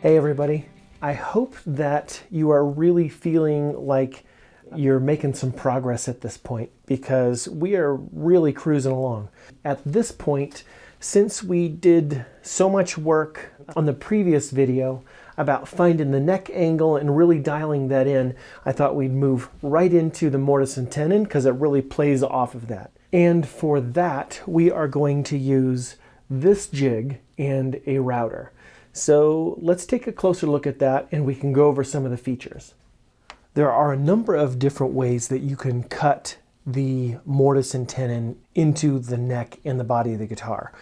Hey everybody, I hope that you are really feeling like you're making some progress at this point, because we are really cruising along. At this point, since we did so much work on the previous video about finding the neck angle and really dialing that in, I thought we'd move right into the mortise and tenon because it really plays off of that. And for that, we are going to use this jig and a router. So let's take a closer look at that and we can go over some of the features. There are a number of different ways that you can cut the mortise and tenon into the neck and the body of the guitar.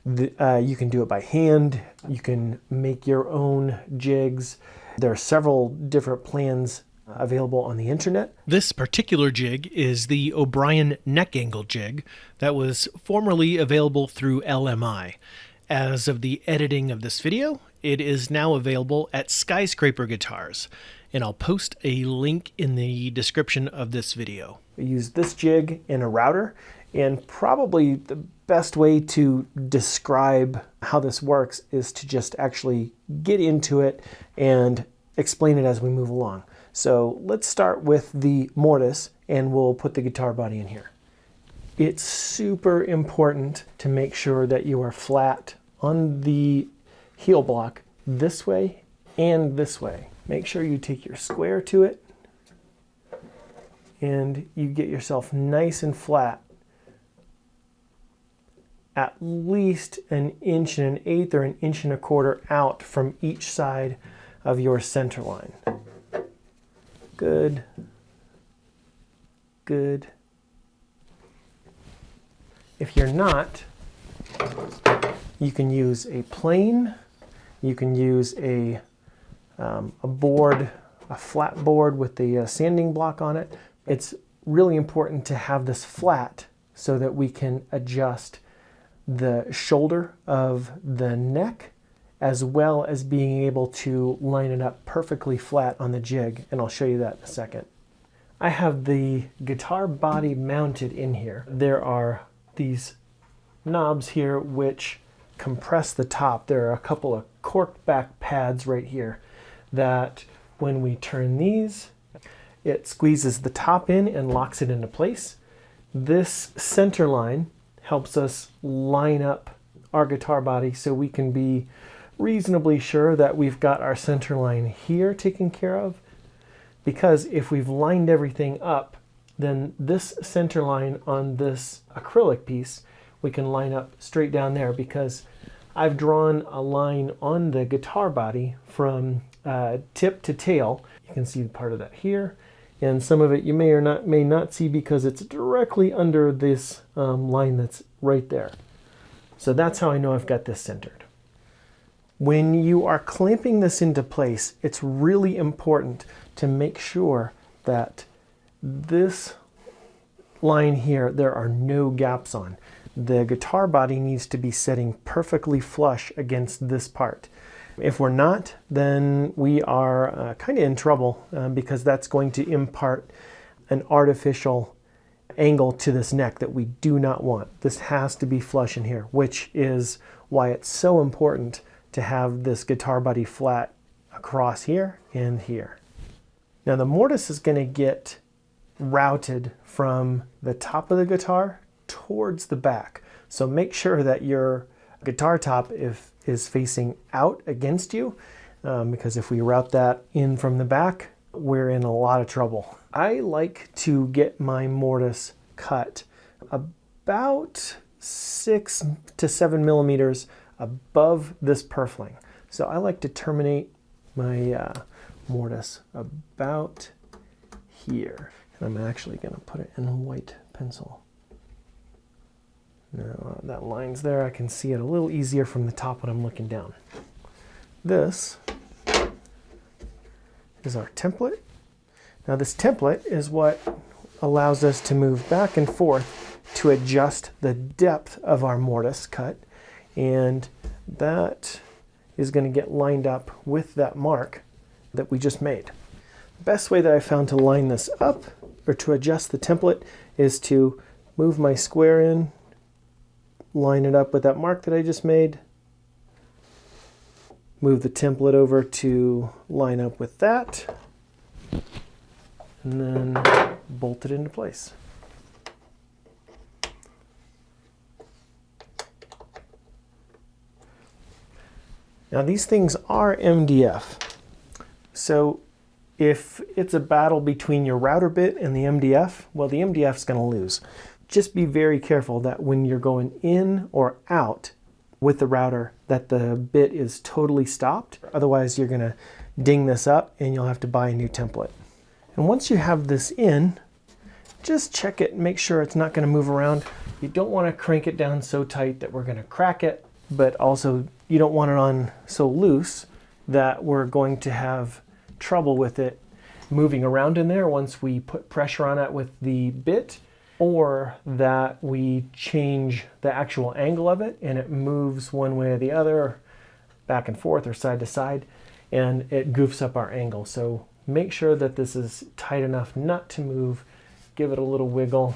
You can do it by hand, you can make your own jigs. There are several different plans available on the internet. This particular jig is the O'Brien Neck Angle Jig that was formerly available through LMI. As of the editing of this video, it is now available at Skyscraper Guitars, and I'll post a link in the description of this video. We use this jig and a router, and probably the best way to describe how this works is to just actually get into it and explain it as we move along. So let's start with the mortise, and we'll put the guitar body in here. It's super important to make sure that you are flat on the heel block this way and this way. Make sure you take your square to it and you get yourself nice and flat, at least 1 1/8 or 1 1/4 out from each side of your center line. Good, good. If you're not, you can use a plane, you can use a board, a flat board with the sanding block on it. It's really important to have this flat so that we can adjust the shoulder of the neck, as well as being able to line it up perfectly flat on the jig, and I'll show you that in a second. I have the guitar body mounted in here. There are these knobs here which compress the top. There are a couple of cork back pads right here that when we turn these, it squeezes the top in and locks it into place. This center line helps us line up our guitar body so we can be reasonably sure that we've got our center line here taken care of, because if we've lined everything up, then this center line on this acrylic piece we can line up straight down there, because I've drawn a line on the guitar body from tip to tail. You can see part of that here, and some of it you may not see because it's directly under this line that's right there. So that's how I know I've got this centered. When you are clamping this into place, it's really important to make sure that this line here, there are no gaps on. The guitar body needs to be setting perfectly flush against this part. If we're not, then we are kind of in trouble because that's going to impart an artificial angle to this neck that we do not want. This has to be flush in here, which is why it's so important to have this guitar body flat across here and here. Now the mortise is going to get routed from the top of the guitar towards the back. So make sure that your guitar top is facing out against you, because if we route that in from the back, we're in a lot of trouble. I like to get my mortise cut about 6 to 7 millimeters above this purfling. So I like to terminate my mortise about here. And I'm actually going to put it in white pencil. Now that line's there, I can see it a little easier from the top when I'm looking down. This is our template. Now this template is what allows us to move back and forth to adjust the depth of our mortise cut, and that is going to get lined up with that mark that we just made. The best way that I found to line this up or to adjust the template is to move my square in, line it up with that mark that I just made, Move the template over to line up with that, and then bolt it into place. Now these things are MDF, so if it's a battle between your router bit and the MDF, well, the MDF is going to lose. Just be very careful that when you're going in or out with the router, that the bit is totally stopped. Otherwise, you're going to ding this up and you'll have to buy a new template. And once you have this in, just check it and make sure it's not going to move around. You don't want to crank it down so tight that we're going to crack it, but also you don't want it on so loose that we're going to have trouble with it moving around in there once we put pressure on it with the bit, or that we change the actual angle of it and it moves one way or the other, back and forth or side to side, and it goofs up our angle. So make sure that this is tight enough not to move. Give it a little wiggle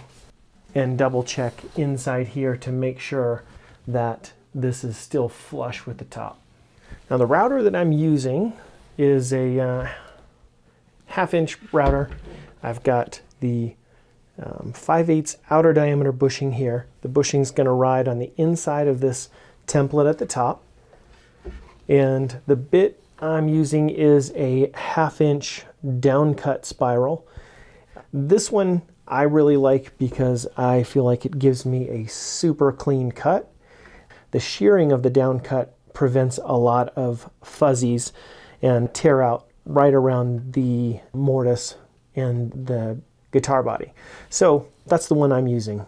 and double check inside here to make sure that this is still flush with the top. Now the router that I'm using is a 1/2 inch router. I've got the 5/8 outer diameter bushing here. The bushing's going to ride on the inside of this template at the top. And the bit I'm using is a 1/2 inch downcut spiral. This one I really like because I feel like it gives me a super clean cut. The shearing of the downcut prevents a lot of fuzzies and tear out right around the mortise and the guitar body. So that's the one I'm using.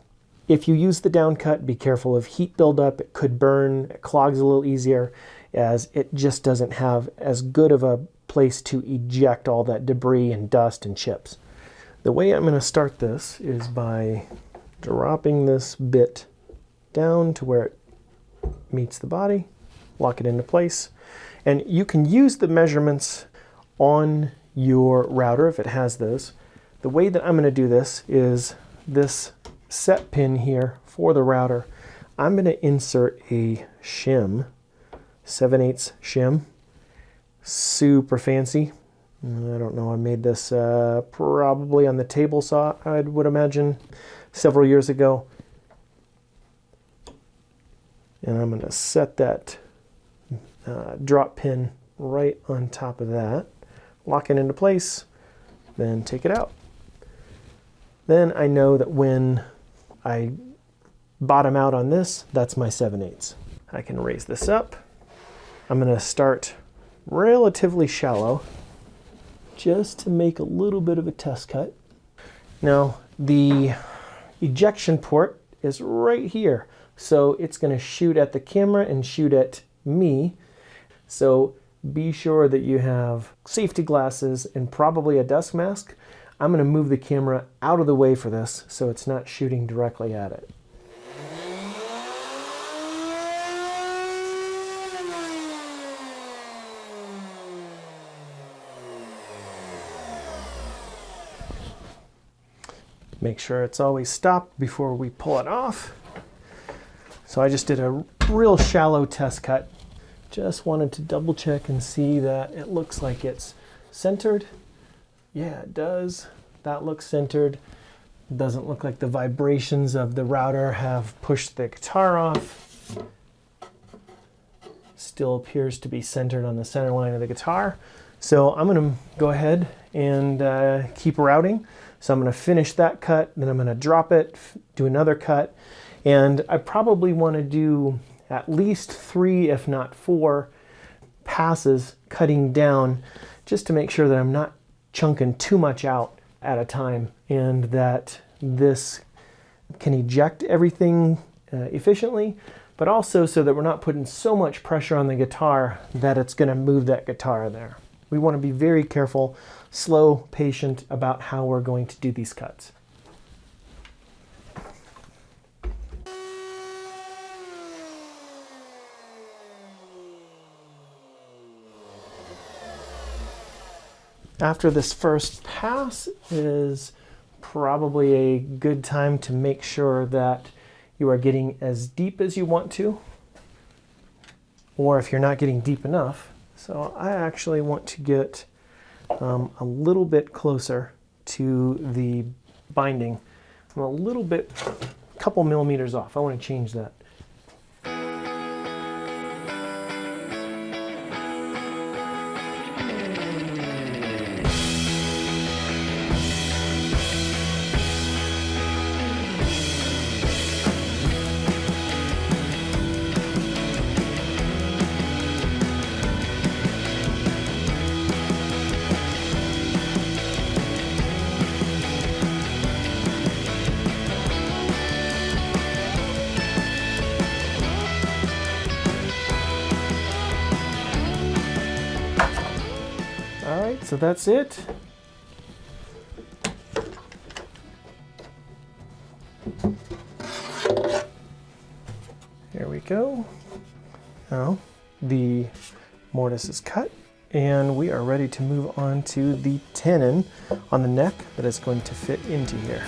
If you use the downcut, be careful of heat buildup. It could burn, it clogs a little easier, as it just doesn't have as good of a place to eject all that debris and dust and chips. The way I'm going to start this is by dropping this bit down to where it meets the body, lock it into place, and you can use the measurements on your router if it has those. The way that I'm going to do this is this set pin here for the router. I'm going to insert a shim, 7/8 shim, super fancy. I don't know, I made this probably on the table saw, I would imagine, several years ago. And I'm going to set that drop pin right on top of that, lock it into place, then take it out. Then I know that when I bottom out on this, that's my 7/8. I can raise this up. I'm going to start relatively shallow, just to make a little bit of a test cut. Now, the ejection port is right here, so it's going to shoot at the camera and shoot at me. So be sure that you have safety glasses and probably a dust mask. I'm going to move the camera out of the way for this so it's not shooting directly at it. Make sure it's always stopped before we pull it off. So I just did a real shallow test cut. Just wanted to double check and see that it looks like it's centered. Yeah, it does. That looks centered. Doesn't look like the vibrations of the router have pushed the guitar off. Still appears to be centered on the center line of the guitar. So I'm going to go ahead and keep routing. So I'm going to finish that cut, then I'm going to drop it, do another cut, and I probably want to do at least 3, if not 4, passes cutting down, just to make sure that I'm not chunking too much out at a time, and that this can eject everything efficiently, but also so that we're not putting so much pressure on the guitar that it's going to move that guitar there. We want to be very careful, slow, patient about how we're going to do these cuts. After this first pass is probably a good time to make sure that you are getting as deep as you want to, or if you're not getting deep enough, So I actually want to get a little bit closer to the binding. I'm a little bit, a couple millimeters off. I want to change that. Alright, so that's it. Here we go. Now the mortise is cut and we are ready to move on to the tenon on the neck that is going to fit into here.